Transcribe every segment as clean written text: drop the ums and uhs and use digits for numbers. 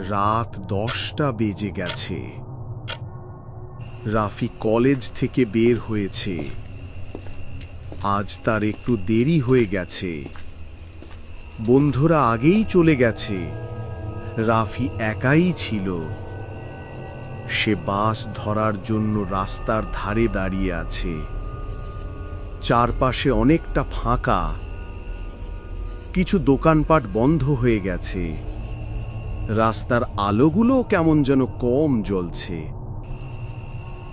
রাত 10টা বেজে গেছে। রাফি কলেজ থেকে বের হয়েছে। আজ তার একটু দেরি হয়ে গেছে। বন্ধুরা আগেই চলে গেছে। রাফি একাই ছিল। সে বাস ধরার জন্য রাস্তার ধারে দাঁড়িয়ে আছে। চারপাশে অনেকটা ফাঁকা। কিছু দোকানপাট বন্ধ হয়ে গেছে। রাস্তার আলোগুলো কেমন যেন কম জ্বলছে।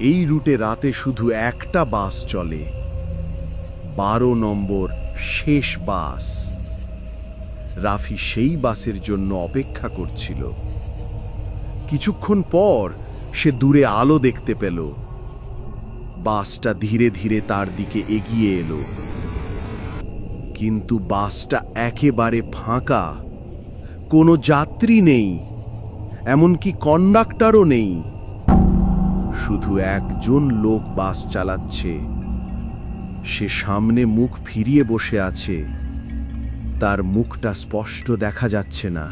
এই রুটে রাতে শুধু একটা বাস চলে, 12 নম্বর শেষ বাস। রাফি সেই বাসের জন্য অপেক্ষা করছিল। কিছুক্ষণ পর সে দূরে আলো দেখতে পেল। বাসটা ধীরে ধীরে তার দিকে এগিয়ে এলো। কিন্তু বাসটা একেবারে ফাঁকা। কোনো যাত্রী নেই, এমনকি কন্ডাক্টরও নেই। শুধু একজন লোক বাস চালাচ্ছে। সে সামনে মুখ ফিরিয়ে বসে আছে। তার মুখটা স্পষ্ট দেখা যাচ্ছে না।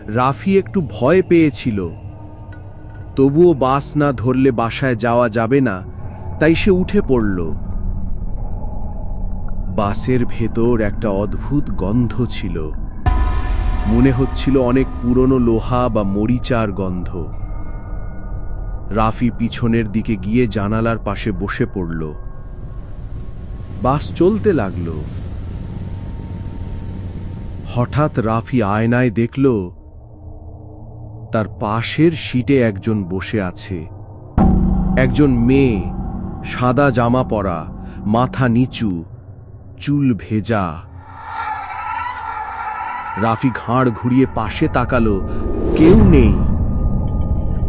রাফি একটু ভয় পেয়েছিল। তবুও বাস না ধরলে বাসায় যাওয়া যাবে না, তাই সে উঠে পড়ল। বাসের ভেতর একটা অদ্ভুত গন্ধ ছিল। মনে হচ্ছিল অনেক পুরনো লোহা বা মরিচার গন্ধ। রাফি পিছনের দিকে গিয়ে জানালার পাশে বসে পড়ল। বাস চলতে লাগল। হঠাৎ রাফি আয়নায় দেখল তার পাশের সিটে একজন বসে আছে। একজন মেয়ে, সাদা জামা পরা, মাথা নিচু, চুল ভেজা। রাফি ঘাড় ঘুরিয়ে পাশে তাকালো, কেউ নেই।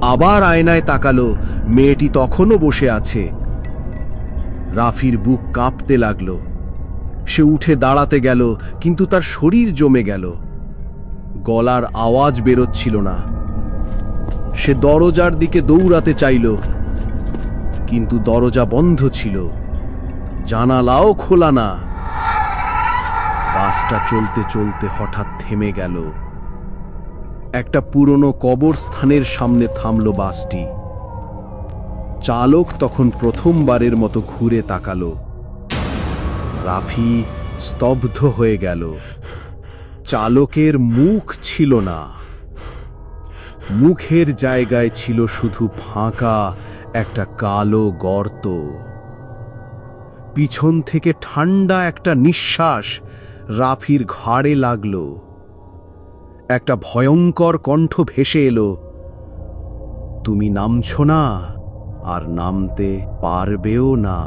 আবার আয়নায় তাকালো, মেয়েটি তখনও বসে আছে। রাফির বুক কাঁপতে লাগল। সে উঠে দাঁড়াতে গেল, কিন্তু তার শরীর জমে গেল। গলার আওয়াজ বেরোচ্ছিল না। সে দরজার দিকে দৌড়াতে চাইল, কিন্তু দরজা বন্ধ ছিল, জানালাও খোলা না। বাসটা চলতে চলতে হঠাৎ থেমে গেল। একটা পুরনো কবরস্থানের সামনে থামল বাসটি। চালক তখন প্রথমবারের মতো ঘুরে তাকালো। রাফি স্তব্ধ হয়ে গেল। চালকের মুখ ছিল না। মুখের জায়গায় ছিল শুধু ফাঁকা একটা কালো গর্ত। পিছন থেকে ঠান্ডা একটা নিঃশ্বাস রাফির ঘাড়ে লাগল। একটা ভয়ঙ্কর কণ্ঠ ভেসে এলো, তুমি নামছো না, আর নামতে পারবেও না।